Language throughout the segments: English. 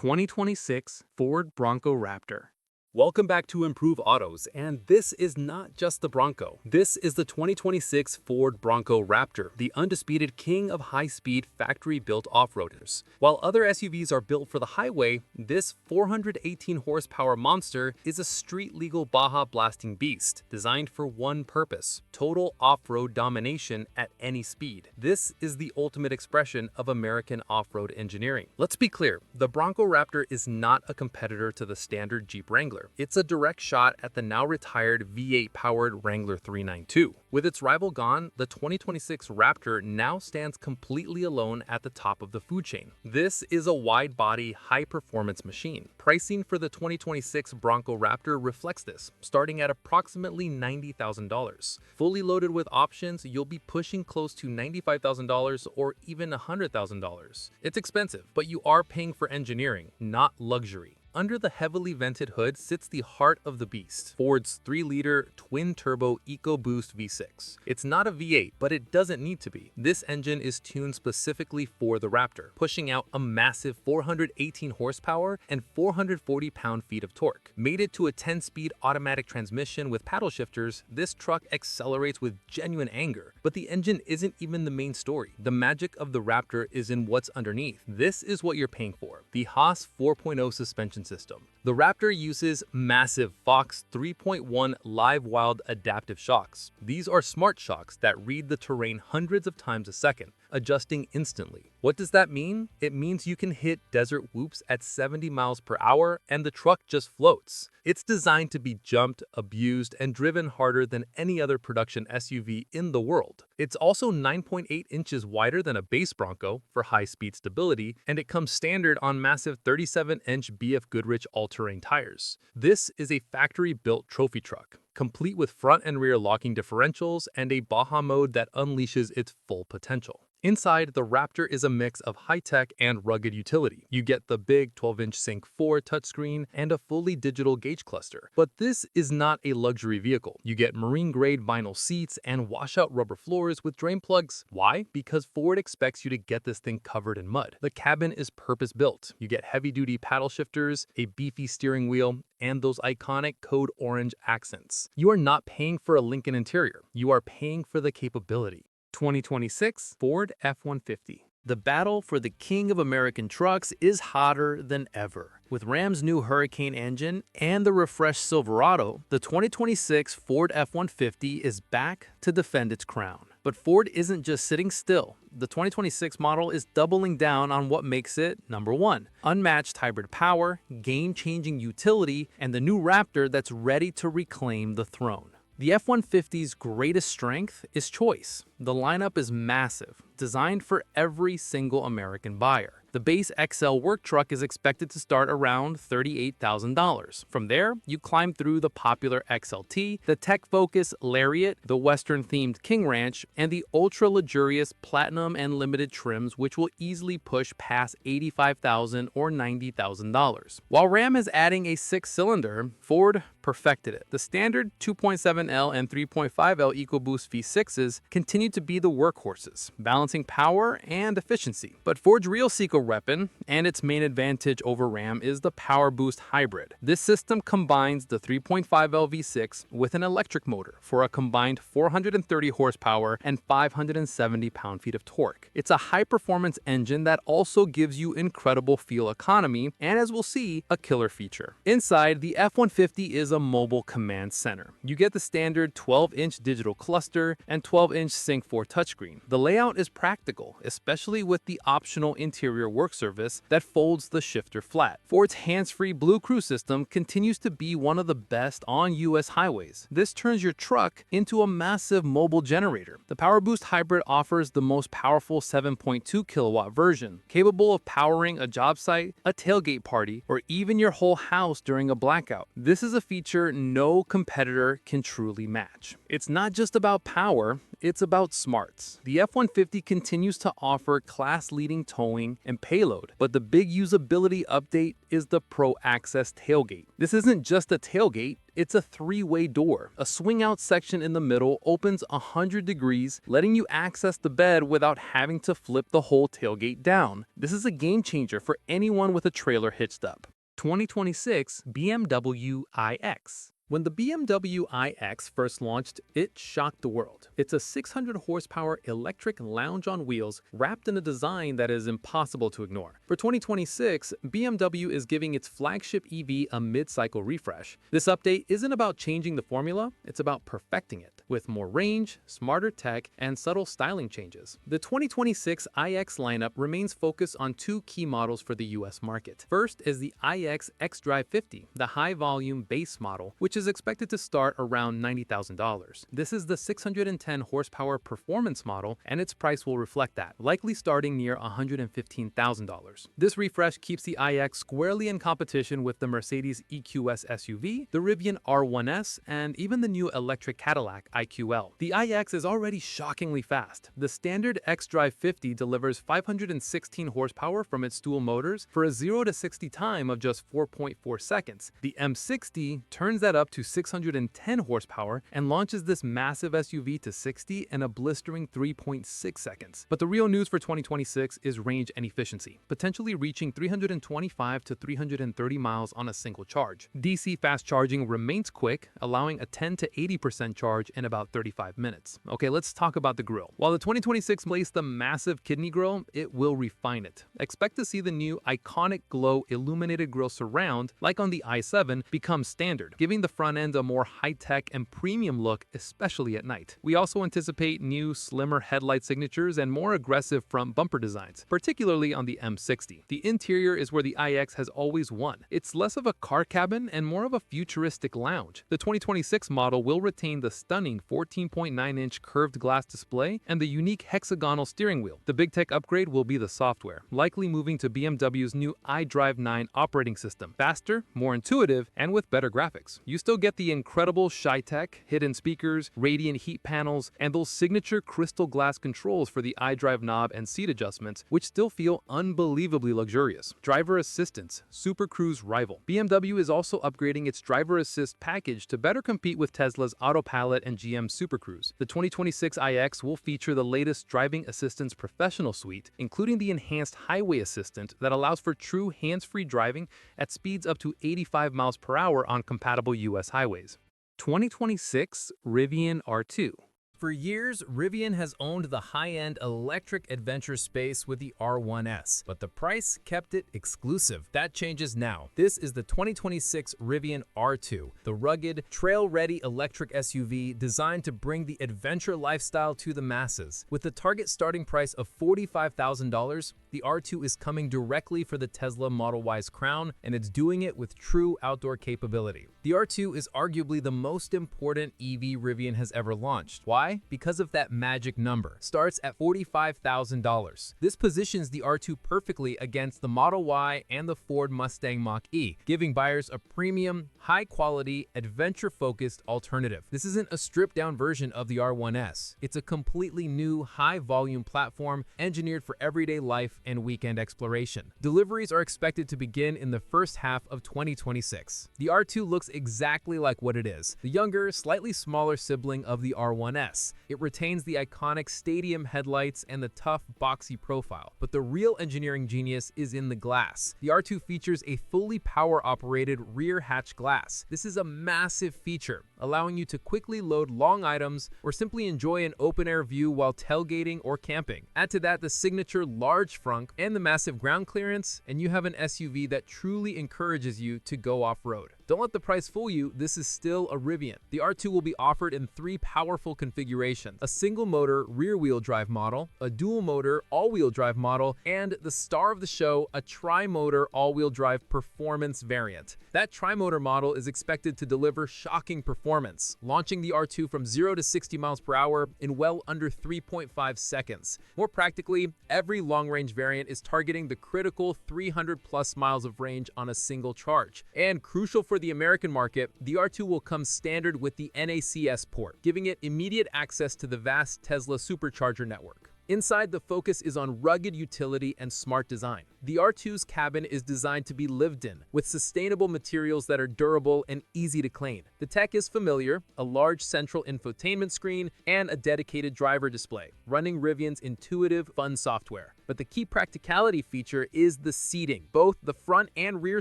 2026 Ford Bronco Raptor. Welcome back to Improve Autos, and this is not just the Bronco. This is the 2026 Ford Bronco Raptor, the undisputed king of high-speed factory-built off-roaders. While other SUVs are built for the highway, this 418 horsepower monster is a street-legal Baja blasting beast, designed for one purpose: total off-road domination at any speed. This is the ultimate expression of American off-road engineering. Let's be clear, the Bronco Raptor is not a competitor to the standard Jeep Wrangler. It's a direct shot at the now retired V8-powered Wrangler 392. With its rival gone, the 2026 Raptor now stands completely alone at the top of the food chain. This is a wide-body, high-performance machine. Pricing for the 2026 Bronco Raptor reflects this, starting at approximately $90,000. Fully loaded with options, you'll be pushing close to $95,000 or even $100,000. It's expensive, but you are paying for engineering, not luxury. Under the heavily vented hood sits the heart of the beast, Ford's 3-liter twin-turbo EcoBoost V6. It's not a V8, but it doesn't need to be. This engine is tuned specifically for the Raptor, pushing out a massive 418 horsepower and 440 pound-feet of torque. Mated to a 10-speed automatic transmission with paddle shifters, this truck accelerates with genuine anger. But the engine isn't even the main story. The magic of the Raptor is in what's underneath. This is what you're paying for: the Haas 4.0 suspension system. The Raptor uses massive Fox 3.1 live wild adaptive shocks. These are smart shocks that read the terrain hundreds of times a second, adjusting instantly. What does that mean? It means you can hit desert whoops at 70 miles per hour and the truck just floats. It's designed to be jumped, abused, and driven harder than any other production SUV in the world. It's also 9.8 inches wider than a base Bronco for high-speed stability, and it comes standard on massive 37-inch BF Goodrich all-terrain tires. This is a factory-built trophy truck, complete with front and rear locking differentials and a Baja mode that unleashes its full potential. Inside, the Raptor is a mix of high-tech and rugged utility. You get the big 12-inch Sync 4 touchscreen and a fully digital gauge cluster. But this is not a luxury vehicle. You get marine-grade vinyl seats and wash-out rubber floors with drain plugs. Why? Because Ford expects you to get this thing covered in mud. The cabin is purpose-built. You get heavy-duty paddle shifters, a beefy steering wheel, and those iconic code orange accents. You are not paying for a Lincoln interior. You are paying for the capability. 2026 Ford F-150. The battle for the king of American trucks is hotter than ever. With Ram's new Hurricane engine and the refreshed Silverado, the 2026 Ford F-150 is back to defend its crown. But Ford isn't just sitting still. The 2026 model is doubling down on what makes it number one: unmatched hybrid power, game-changing utility, and the new Raptor that's ready to reclaim the throne. The F-150's greatest strength is choice. The lineup is massive, designed for every single American buyer. The base XL work truck is expected to start around $38,000. From there, you climb through the popular XLT, the tech-focused Lariat, the Western-themed King Ranch, and the ultra-luxurious Platinum and Limited trims, which will easily push past $85,000 or $90,000. While Ram is adding a 6-cylinder, Ford perfected it. The standard 2.7L and 3.5L EcoBoost V6s continue to be the workhorses, balancing power and efficiency. But Ford's real secret weapon, and its main advantage over Ram, is the Power Boost Hybrid. This system combines the 3.5L V6 with an electric motor for a combined 430 horsepower and 570 pound-feet of torque. It's a high-performance engine that also gives you incredible fuel economy and, as we'll see, a killer feature. Inside, the F-150 is a mobile command center. You get the standard 12-inch digital cluster and 12-inch Sync 4 touchscreen. The layout is practical, especially with the optional interior work surface that folds the shifter flat. Ford's hands-free Blue Cruise system continues to be one of the best on US highways. This turns your truck into a massive mobile generator. The Power Boost Hybrid offers the most powerful 7.2 kilowatt version, capable of powering a job site, a tailgate party, or even your whole house during a blackout. This is a feature no competitor can truly match. It's not just about power, it's about smarts. The F-150 continues to offer class-leading towing and payload, but the big usability update is the Pro Access tailgate. This isn't just a tailgate, it's a three-way door. A swing-out section in the middle opens 100 degrees, letting you access the bed without having to flip the whole tailgate down. This is a game-changer for anyone with a trailer hitched up. 2026 BMW iX. When the BMW iX first launched, it shocked the world. It's a 600 horsepower electric lounge on wheels wrapped in a design that is impossible to ignore. For 2026, BMW is giving its flagship EV a mid-cycle refresh. This update isn't about changing the formula, it's about perfecting it, with more range, smarter tech, and subtle styling changes. The 2026 iX lineup remains focused on two key models for the US market. First is the iX xDrive 50, the high-volume base model, which is expected to start around $90,000. This is the 610 horsepower performance model, and its price will reflect that, likely starting near $115,000. This refresh keeps the iX squarely in competition with the Mercedes EQS SUV, the Rivian R1S, and even the new electric Cadillac IQL. The iX is already shockingly fast. The standard xDrive 50 delivers 516 horsepower from its dual motors for a 0 to 60 time of just 4.4 seconds. The M60 turns that up to 610 horsepower and launches this massive SUV to 60 in a blistering 3.6 seconds. But the real news for 2026 is range and efficiency, potentially reaching 325 to 330 miles on a single charge. DC fast charging remains quick, allowing a 10 to 80% charge in about 35 minutes. Okay, let's talk about the grille. While the 2026 placed the massive kidney grille, it will refine it. Expect to see the new iconic glow illuminated grille surround, like on the i7, become standard, giving the front end a more high-tech and premium look, especially at night. We also anticipate new, slimmer headlight signatures and more aggressive front bumper designs, particularly on the M60. The interior is where the iX has always won. It's less of a car cabin and more of a futuristic lounge. The 2026 model will retain the stunning 14.9-inch curved glass display and the unique hexagonal steering wheel. The big tech upgrade will be the software, likely moving to BMW's new iDrive 9 operating system. Faster, more intuitive, and with better graphics. You still get the incredible Shy-Tech, hidden speakers, radiant heat panels, and those signature crystal glass controls for the iDrive knob and seat adjustments, which still feel unbelievably luxurious. Driver assistance, Super Cruise rival. BMW is also upgrading its driver assist package to better compete with Tesla's Autopilot and GM's Super Cruise. The 2026 iX will feature the latest driving assistance professional suite, including the enhanced highway assistant that allows for true hands-free driving at speeds up to 85 miles per hour on compatible US highways. 2026 Rivian R2. For years, Rivian has owned the high-end electric adventure space with the R1S, but the price kept it exclusive. That changes now. This is the 2026 Rivian R2, the rugged, trail-ready electric SUV designed to bring the adventure lifestyle to the masses. With the target starting price of $45,000, the R2 is coming directly for the Tesla Model Y's crown, and it's doing it with true outdoor capability. The R2 is arguably the most important EV Rivian has ever launched. Why? Because of that magic number. Starts at $45,000. This positions the R2 perfectly against the Model Y and the Ford Mustang Mach-E, giving buyers a premium, high-quality, adventure-focused alternative. This isn't a stripped-down version of the R1S. It's a completely new, high-volume platform engineered for everyday life and weekend exploration. Deliveries are expected to begin in the first half of 2026. The R2 looks exactly like what it is, the younger, slightly smaller sibling of the R1S. It retains the iconic stadium headlights and the tough, boxy profile, but the real engineering genius is in the glass. The R2 features a fully power-operated rear hatch glass. This is a massive feature, allowing you to quickly load long items or simply enjoy an open-air view while tailgating or camping. Add to that the signature large frunk and the massive ground clearance, and you have an SUV that truly encourages you to go off-road. Don't let the price fool you, this is still a Rivian. The R2 will be offered in three powerful configurations: a single-motor rear-wheel drive model, a dual-motor all-wheel drive model, and the star of the show, a tri-motor all-wheel drive performance variant. That tri-motor model is expected to deliver shocking performance, launching the R2 from 0 to 60 miles per hour in well under 3.5 seconds. More practically, every long-range variant is targeting the critical 300-plus miles of range on a single charge. And crucial for for the American market, the R2 will come standard with the NACS port, giving it immediate access to the vast Tesla supercharger network. Inside, the focus is on rugged utility and smart design. The R2's cabin is designed to be lived in, with sustainable materials that are durable and easy to clean. The tech is familiar: a large central infotainment screen and a dedicated driver display, running Rivian's intuitive, fun software. But the key practicality feature is the seating. Both the front and rear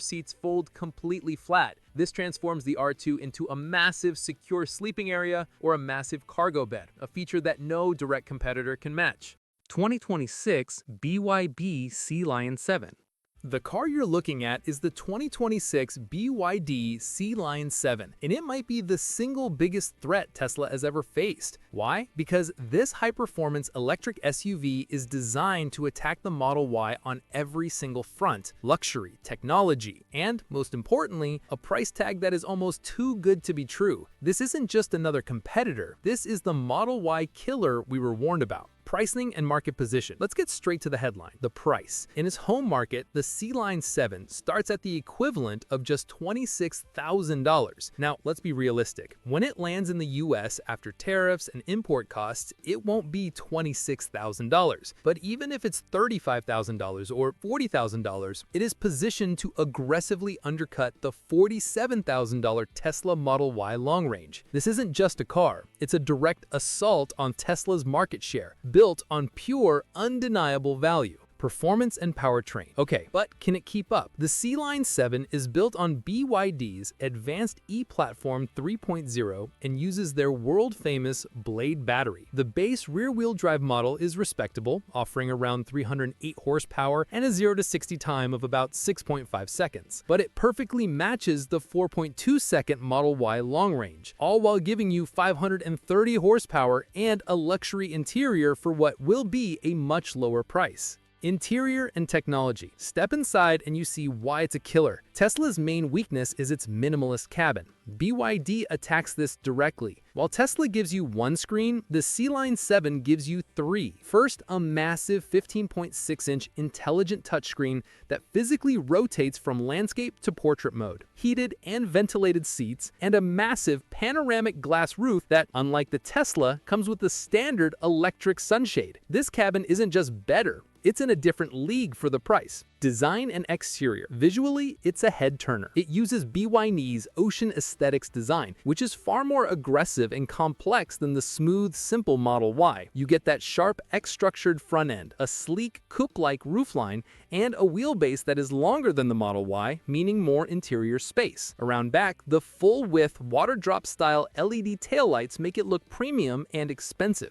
seats fold completely flat. This transforms the R2 into a massive, secure sleeping area or a massive cargo bed, a feature that no direct competitor can match. 2026 BYD Sealion 7. The car you're looking at is the 2026 BYD Sealion 7, and it might be the single biggest threat Tesla has ever faced. Why? Because this high-performance electric SUV is designed to attack the Model Y on every single front: luxury, technology, and, most importantly, a price tag that is almost too good to be true. This isn't just another competitor. This is the Model Y killer we were warned about. Pricing and market position. Let's get straight to the headline: the price. In its home market, the Sealion 7 starts at the equivalent of just $26,000. Now, let's be realistic. When it lands in the US after tariffs and import costs, it won't be $26,000. But even if it's $35,000 or $40,000, it is positioned to aggressively undercut the $47,000 Tesla Model Y long range. This isn't just a car. It's a direct assault on Tesla's market share, built on pure, undeniable value. Performance and powertrain. Okay, but can it keep up? The Sealion 7 is built on BYD's advanced e-Platform 3.0 and uses their world-famous Blade battery. The base rear-wheel drive model is respectable, offering around 308 horsepower and a 0 to 60 time of about 6.5 seconds. But it perfectly matches the 4.2-second Model Y long range, all while giving you 530 horsepower and a luxury interior for what will be a much lower price. Interior and technology. Step inside and you see why it's a killer. Tesla's main weakness is its minimalist cabin. BYD attacks this directly. While Tesla gives you one screen, the Sealion 7 gives you three. First, a massive 15.6-inch intelligent touchscreen that physically rotates from landscape to portrait mode, heated and ventilated seats, and a massive panoramic glass roof that, unlike the Tesla, comes with the standard electric sunshade. This cabin isn't just better, it's in a different league for the price. Design and exterior. Visually, it's a head-turner. It uses BYD's Ocean Aesthetics design, which is far more aggressive and complex than the smooth, simple Model Y. You get that sharp, X-structured front end, a sleek, coupe-like roofline, and a wheelbase that is longer than the Model Y, meaning more interior space. Around back, the full-width, water-drop-style LED taillights make it look premium and expensive.